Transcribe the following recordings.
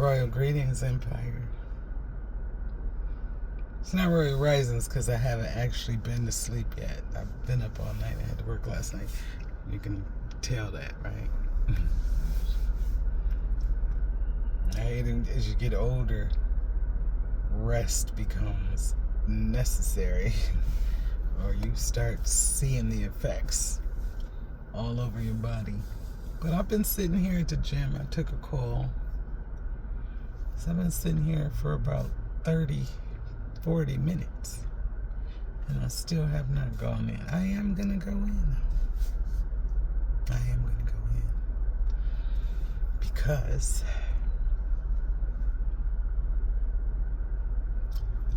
Royal Greetings, Empire. It's not Royal Risings because I haven't actually been to sleep yet. I've been up all night. I had to work last night. You can tell that, right? As you get older, rest becomes necessary, or you start seeing the effects all over your body. But I've been sitting here at the gym. I took a call. So I've been sitting here for about 30, 40 minutes. And I still have not gone in. I am going to go in. I am going to go in. Because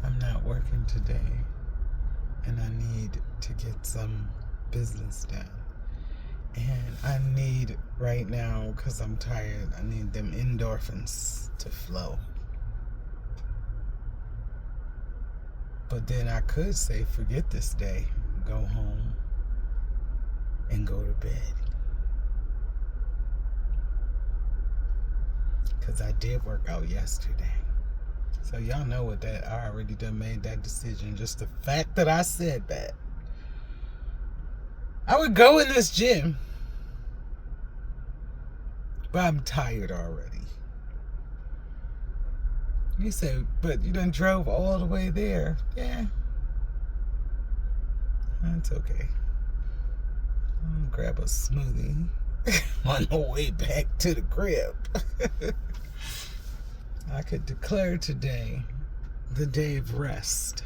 I'm not working today. And I need to get some business done. And I need, right now, because I'm tired, I need them endorphins to flow. But then I could say, forget this day, go home, and go to bed. Because I did work out yesterday. So y'all know what that, I already done made that decision. Just the fact that I said that. I would go in this gym, but I'm tired already. You say, but you done drove all the way there. Yeah. That's okay. I'll grab a smoothie on the way back to the crib. I could declare today the day of rest.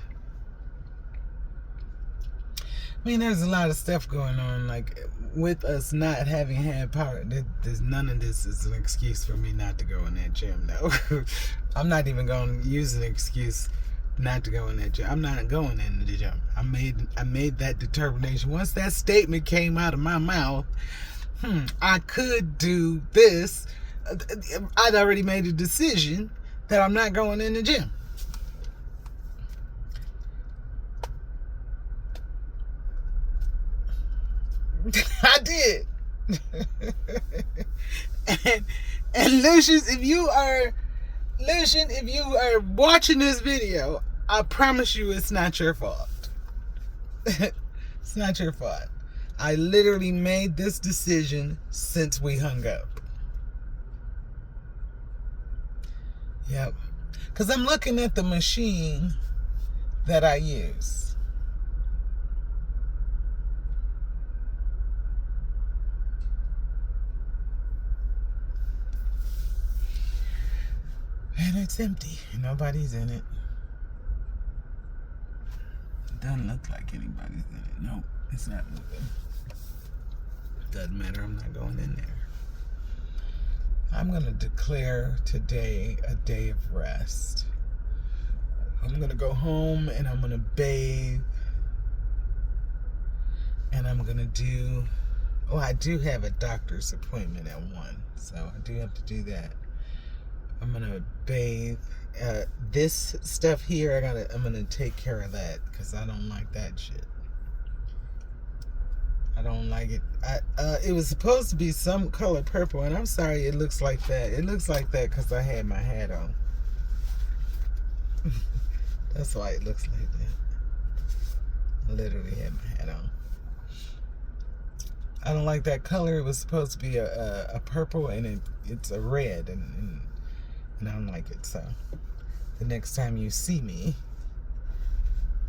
I mean, there's a lot of stuff going on, like with us not having had power. There's none of this is an excuse for me not to go in that gym. No, I'm not even going to use an excuse not to go in that gym. I'm not going in the gym. I made that determination. Once that statement came out of my mouth, I could do this. I'd already made a decision that I'm not going in the gym. I did. and Lucius, if you are watching this video, I promise you it's not your fault. It's not your fault. I literally made this decision since we hung up. Yep. Because I'm looking at the machine that I use. And it's empty. Nobody's in it. Doesn't look like anybody's in it. Nope, it's not moving. Doesn't matter, I'm not going in there. I'm going to declare today a day of rest. I'm going to go home and I'm going to bathe. And I'm going to do... Oh, I do have a doctor's appointment at 1. So I do have to do that. I'm gonna bathe. This stuff here, I'm gonna take care of that because I don't like that shit. I don't like it. It was supposed to be some color purple, and I'm sorry it looks like that. It looks like that because I had my hat on. That's why it looks like that. I literally had my hat on. I don't like that color. It was supposed to be a purple, and it's a red, and I don't like it. So the next time you see me,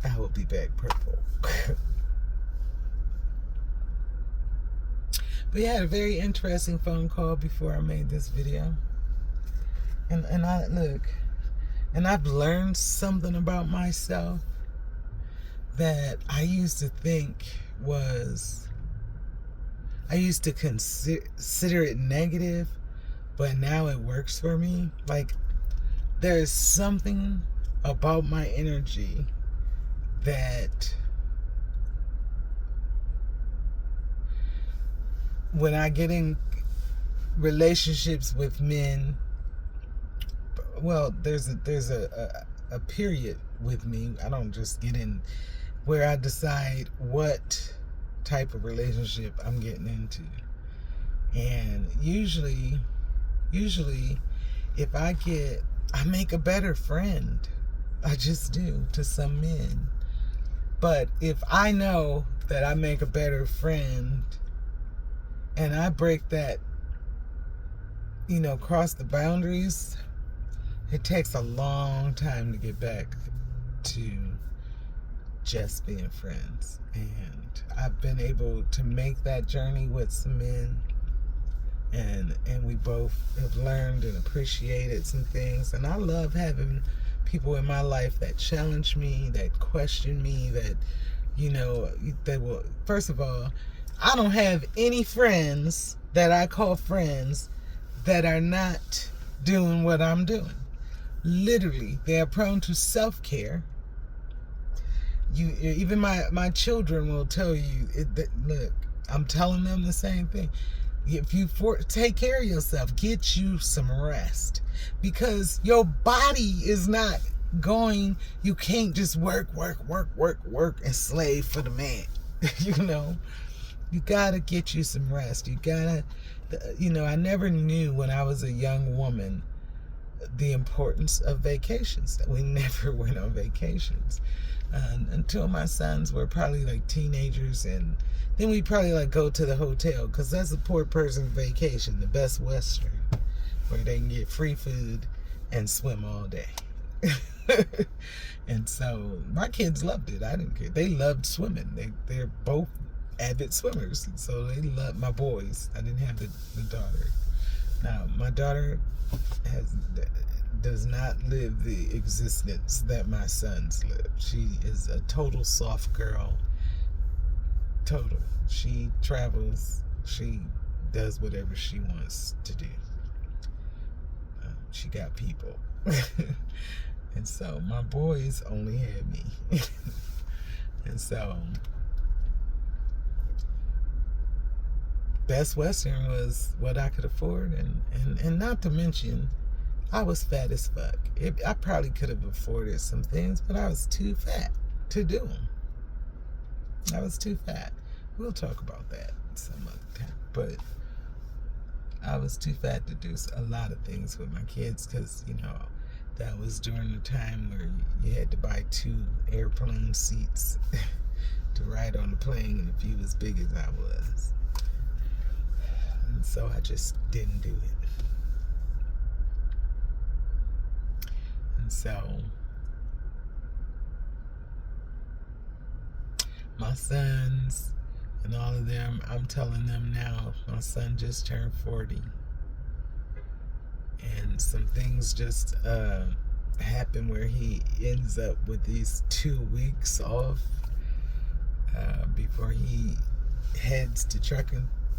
I will be back purple. But yeah, I had a very interesting phone call before I made this video. And I've learned something about myself that I used to think was, I used to consider it negative, but now it works for me. Like, there's something about my energy that when I get in relationships with men, well, there's a period with me. I don't just get in where I decide what type of relationship I'm getting into. And usually I make a better friend. I just do, to some men. But if I know that I make a better friend and I break that, cross the boundaries, it takes a long time to get back to just being friends. And I've been able to make that journey with some men, and we both have learned and appreciated some things. And I love having people in my life that challenge me, that question me, that they will. First of all, I don't have any friends that I call friends that are not doing what I'm doing. Literally, they are prone to self-care. Even my children will tell you, look, I'm telling them the same thing. If you take care of yourself, get you some rest, because your body is not going. You can't just work and slave for the man. You gotta get you some rest. You gotta, I never knew when I was a young woman the importance of vacations. We never went on vacations until my sons were probably like teenagers, and then we probably go to the hotel, because that's a poor person's vacation, the Best Western, where they can get free food and swim all day. And so my kids loved it. I didn't care. They loved swimming. They're both avid swimmers, and so they loved my boys. I didn't have the daughter. Now my daughter does not live the existence that my sons live. She is a total soft girl. Total. She travels. She does whatever she wants to do. She got people. And so my boys only had me. And so Best Western was what I could afford, and not to mention, I was fat as fuck. I probably could have afforded some things, but I was too fat to do them. I was too fat. We'll talk about that some other time. But I was too fat to do a lot of things with my kids, because, that was during the time where you had to buy 2 airplane seats to ride on the plane if you was big as I was. And so I just didn't do it. And so my sons and all of them, I'm telling them now, my son just turned 40. And some things just happen where he ends up with these 2 weeks off before he heads to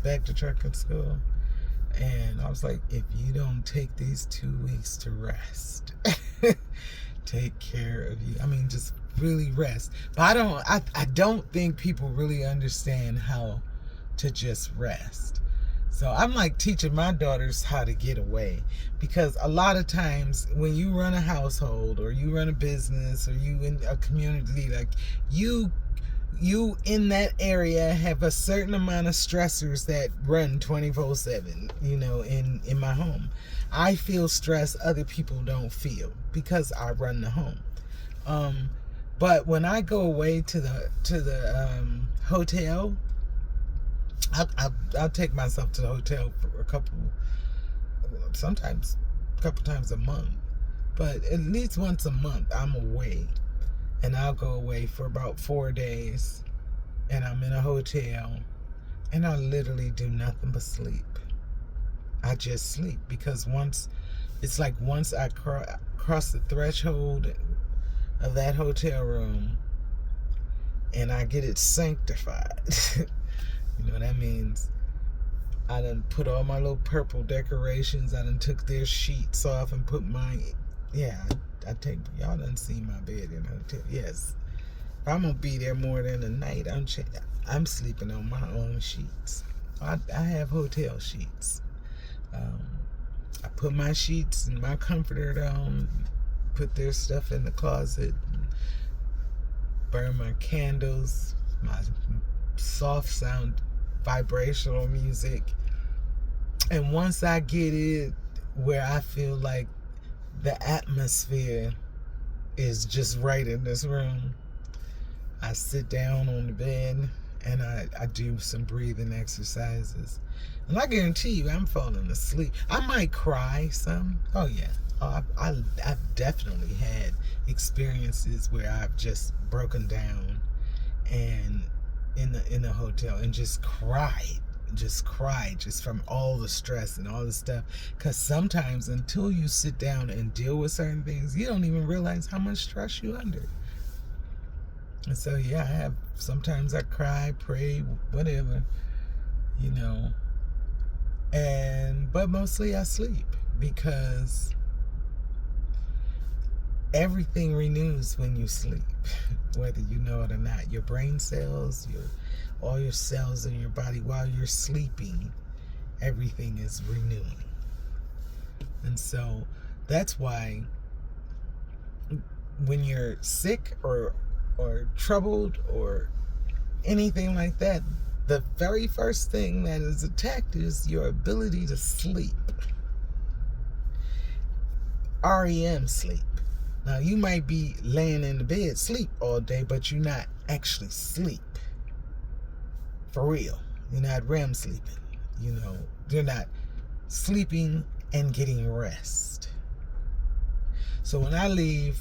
back to trucking school. And I was like, if you don't take these 2 weeks to rest, take care of you. I mean, just really rest. But I don't think people really understand how to just rest. So I'm teaching my daughters how to get away, because a lot of times when you run a household, or you run a business, or you in a community, you in that area have a certain amount of stressors that run 24/7, in my home. I feel stress other people don't feel, because I run the home. But when I go away to the hotel, I'll take myself to the hotel for sometimes a couple times a month, but at least once a month I'm away, and I'll go away for about 4 days, and I'm in a hotel, and I literally do nothing but sleep. I just sleep, because once I cross the threshold of that hotel room and I get it sanctified, that means I done put all my little purple decorations, I done took their sheets off and put mine. Y'all done seen my bed in a hotel. Yes, if I'm gonna be there more than a night, I'm sleeping on my own sheets. I have hotel sheets. I put my sheets and my comforter down, put their stuff in the closet, burn my candles, my soft sound vibrational music, and once I get it where I feel like the atmosphere is just right in this room. I sit down on the bed and I do some breathing exercises. And I guarantee you, I'm falling asleep. I might cry some. Oh, yeah. Oh, I've definitely had experiences where I've just broken down and in the hotel and just cried just from all the stress and all the stuff. Because sometimes until you sit down and deal with certain things, you don't even realize how much stress you're under. And so, yeah, sometimes I cry, pray, whatever, but mostly I sleep, because everything renews when you sleep, whether you know it or not. Your brain cells, all your cells in your body, while you're sleeping, everything is renewing. And so that's why when you're sick or troubled or anything like that, the very first thing that is attacked is your ability to sleep. REM sleep. Now, you might be laying in the bed sleep all day, but you're not actually sleep. For real. You're not REM sleeping. You're not sleeping and getting rest. So when I leave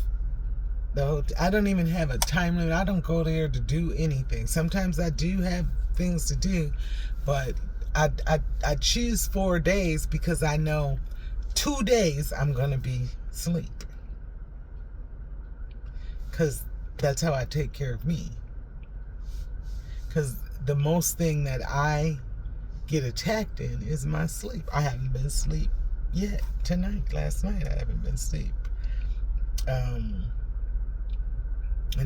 the hotel, I don't even have a time limit. I don't go there to do anything. Sometimes I do have things to do, but I choose 4 days because I know 2 days I'm going to be asleep. Because that's how I take care of me. Because the most thing that I get attacked in is my sleep. I haven't been asleep yet. Last night, I haven't been asleep. And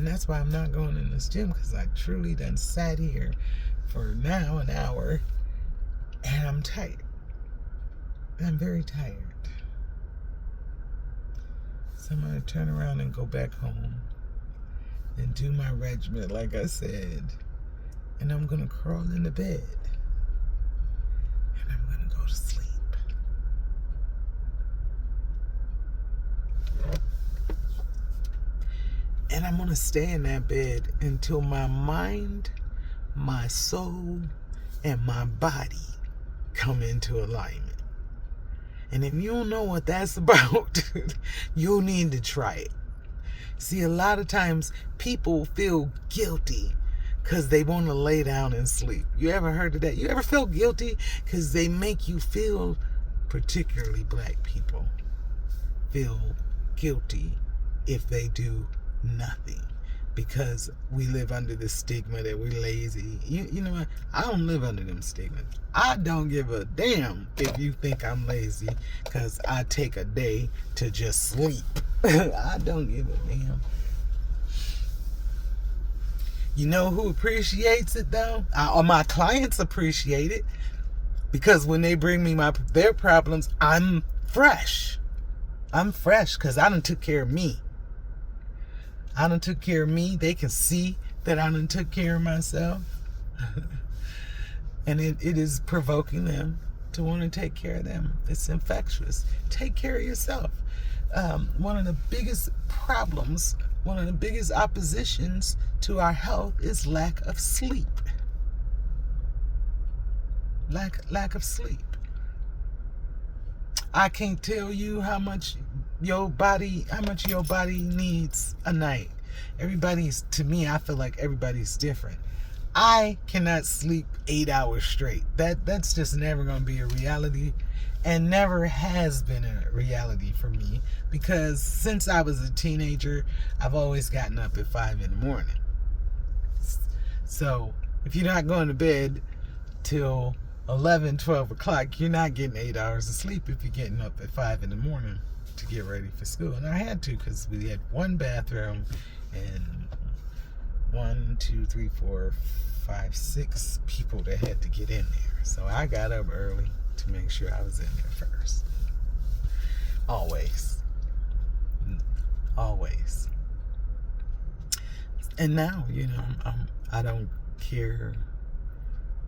that's why I'm not going in this gym, because I truly done sat here for now an hour, and I'm tired. I'm very tired. So I'm going to turn around and go back home and do my regimen, like I said. And I'm going to crawl in the bed. And I'm going to go to sleep. And I'm going to stay in that bed until my mind, my soul, and my body come into alignment. And if you don't know what that's about, you'll need to try it. See, a lot of times people feel guilty because they want to lay down and sleep. You ever heard of that? You ever feel guilty? Because they make you feel, particularly black people, feel guilty if they do nothing. Because we live under the stigma that we're lazy. You know what? I don't live under them stigmas. I don't give a damn if you think I'm lazy because I take a day to just sleep. I don't give a damn. You know who appreciates it though? My clients appreciate it, because when they bring me their problems, I'm fresh. I'm fresh because I done took care of me. They can see that I done took care of myself. And it is provoking them to want to take care of them. It's infectious. Take care of yourself. One of the biggest problems, one of the biggest oppositions to our health is lack of sleep. Lack of sleep. I can't tell you how much your body needs a night. To me, I feel like everybody's different. I cannot sleep 8 hours straight. That's just never going to be a reality, and never has been a reality for me, because since I was a teenager, I've always gotten up at 5 in the morning. So if you're not going to bed till 11, 12 o'clock, you're not getting 8 hours of sleep if you're getting up at 5 in the morning to get ready for school. And I had to, because we had one bathroom and 6 people that had to get in there. So I got up early to make sure I was in there first. Always. And now, I don't care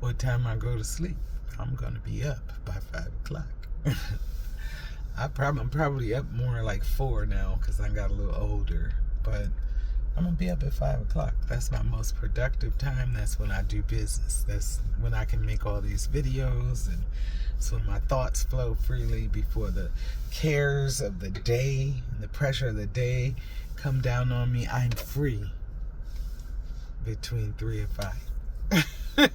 what time I go to sleep. I'm going to be up by 5 o'clock. I'm probably up more like 4 now because I got a little older. But I'm gonna be up at 5 o'clock. That's my most productive time. That's when I do business. That's when I can make all these videos, and it's when my thoughts flow freely before the cares of the day and the pressure of the day come down on me. I'm free between 3 and 5 in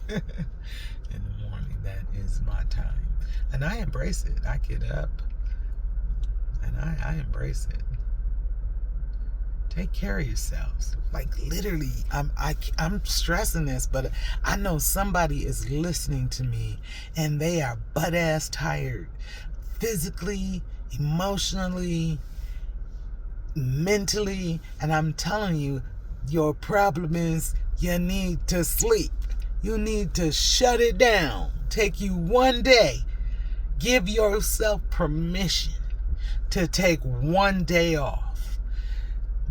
the morning. That is my time, and I embrace it. I get up and I embrace it. Take care of yourselves. Like literally, I'm stressing this, but I know somebody is listening to me and they are butt ass tired, physically, emotionally, mentally, and I'm telling you, your problem is you need to sleep. You need to shut it down. Take you one day. Give yourself permission to take one day off.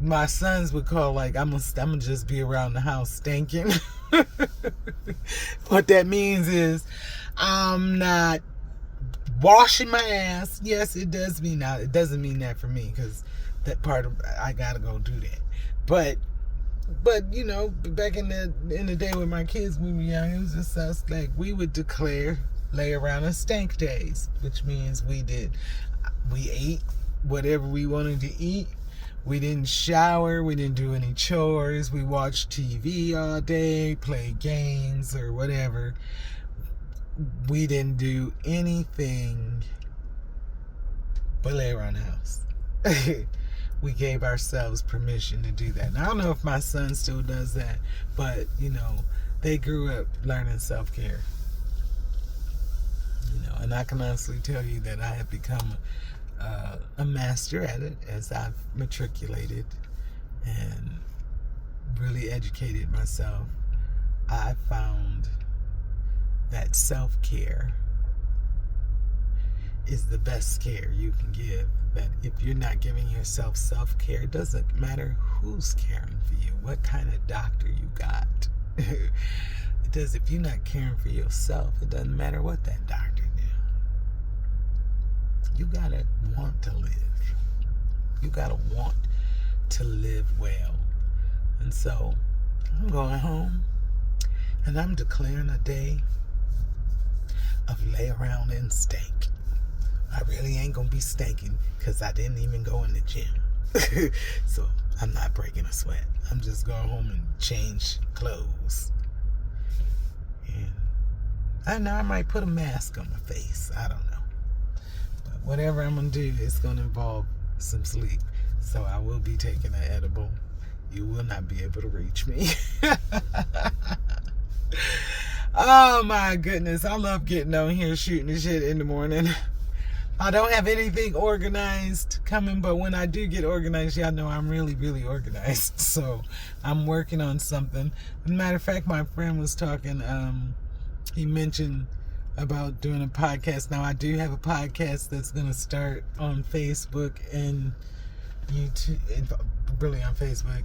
My sons would call, like, I'm gonna just be around the house stankin. What that means is I'm not washing my ass. Yes, it does mean that. It doesn't mean that for me, because that part of I gotta go do that. But you know, back in the day with my kids when we were young, it was just us, like, we would lay around and stank days, which means we ate whatever we wanted to eat. We didn't shower. We didn't do any chores. We watched TV all day, played games or whatever. We didn't do anything but lay around the house. We gave ourselves permission to do that. Now, I don't know if my son still does that, but, you know, they grew up learning self-care. You know, and I can honestly tell you that I have become a master at it as I've matriculated and really educated myself. I found that self-care is the best care you can give. That if you're not giving yourself self-care, it doesn't matter who's caring for you, what kind of doctor you got. It does. If you're not caring for yourself, it doesn't matter what that doctor do. You gotta want to live. You gotta want to live well. And so I'm going home and I'm declaring a day of lay around and stank. I really ain't gonna be stanking because I didn't even go in the gym. So I'm not breaking a sweat. I'm just going home and change clothes. And I know I might put a mask on my face. I don't know. But whatever I'm gonna do is gonna involve some sleep. So I will be taking an edible. You will not be able to reach me. Oh my goodness. I love getting on here shooting the shit in the morning. I don't have anything organized coming, but when I do get organized, y'all know I'm really, really organized. So I'm working on something. As a matter of fact, my friend was talking, he mentioned about doing a podcast. Now I do have a podcast that's going to start on Facebook and YouTube, really on Facebook,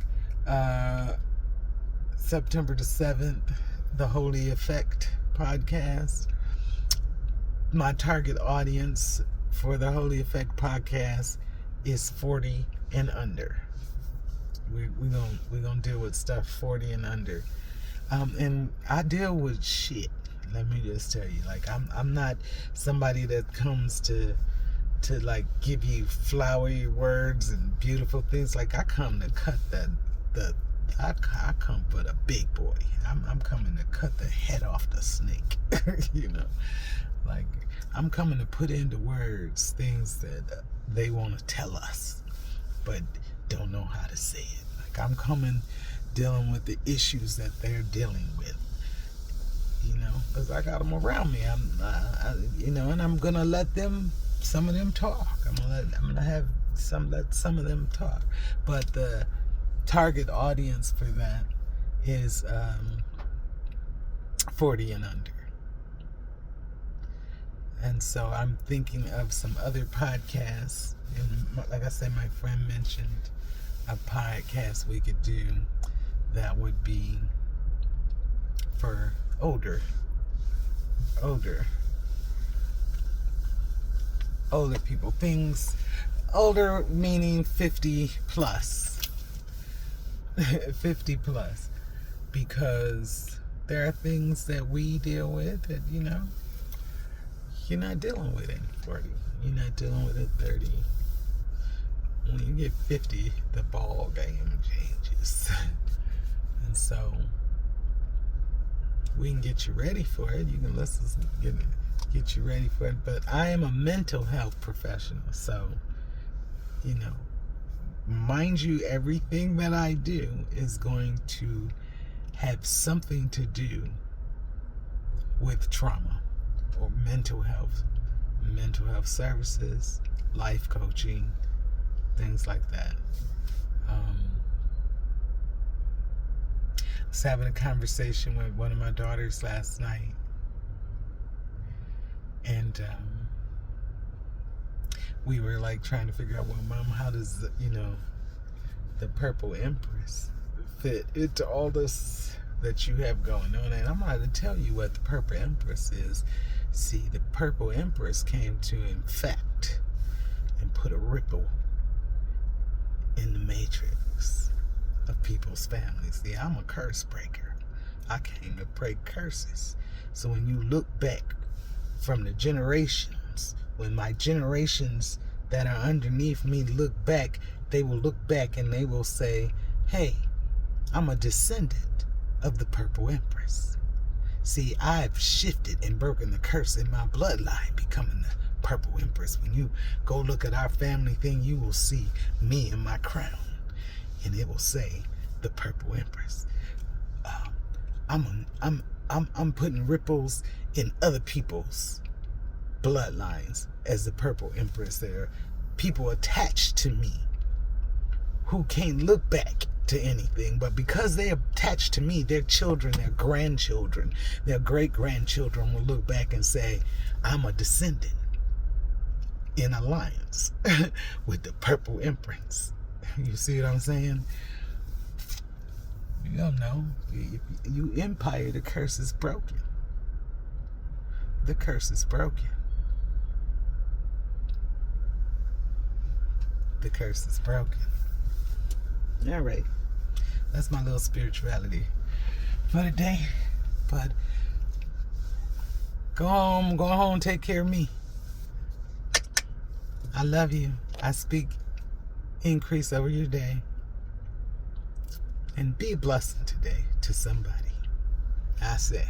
September the 7th, the Holy Effect podcast. My target audience for the Holy Effect podcast is 40 and under. We're gonna deal with stuff 40 and under. And I deal with shit. Let me just tell you, like, I'm not somebody that comes to like give you flowery words and beautiful things. Like, I come to cut I come for the big boy. I'm coming to cut the head off the snake. You know, like, I'm coming to put into words things that they want to tell us, but don't know how to say it. Like, I'm coming dealing with the issues that they're dealing with. You know, because I got them around me. You know, and I'm gonna let some of them talk. I'm gonna have let some of them talk. But the target audience for that is 40 and under. And so I'm thinking of some other podcasts. And like I said, my friend mentioned a podcast we could do that would be for older older people. Things older meaning 50 plus. 50 plus. Because there are things that we deal with that, you're not dealing with at 40. You're not dealing with at 30. When you get 50, the ball game changes. And so we can get you ready for it. You can let's get you ready for it. But I am a mental health professional, so mind you, everything that I do is going to have something to do with trauma or mental health services, life coaching, things like that. I was having a conversation with one of my daughters last night, and we were like trying to figure out, well, Mom, how does the Purple Empress fit into all this that you have going on? And I'm going to tell you what the Purple Empress is. See, the Purple Empress came to infect and put a ripple in the matrix of people's families. See, I'm a curse breaker. I came to break curses. So when you look back from the generations, when my generations that are underneath me look back, they will look back and they will say, hey, I'm a descendant of the Purple Empress. See, I've shifted and broken the curse in my bloodline, becoming the Purple Empress. When you go look at our family thing, you will see me and my crown, and it will say the Purple Empress. I'm putting ripples in other people's bloodlines as the Purple Empress. There are people attached to me who can't look back to anything, but because they are attached to me, their children, their grandchildren, their great-grandchildren will look back and say, I'm a descendant in alliance with the Purple Empress. You see what I'm saying? You don't know. You empire, the curse is broken. The curse is broken. The curse is broken. All right. That's my little spirituality for the day. But go home, take care of me. I love you. I speak increase over your day. And be a blessing today to somebody. I say.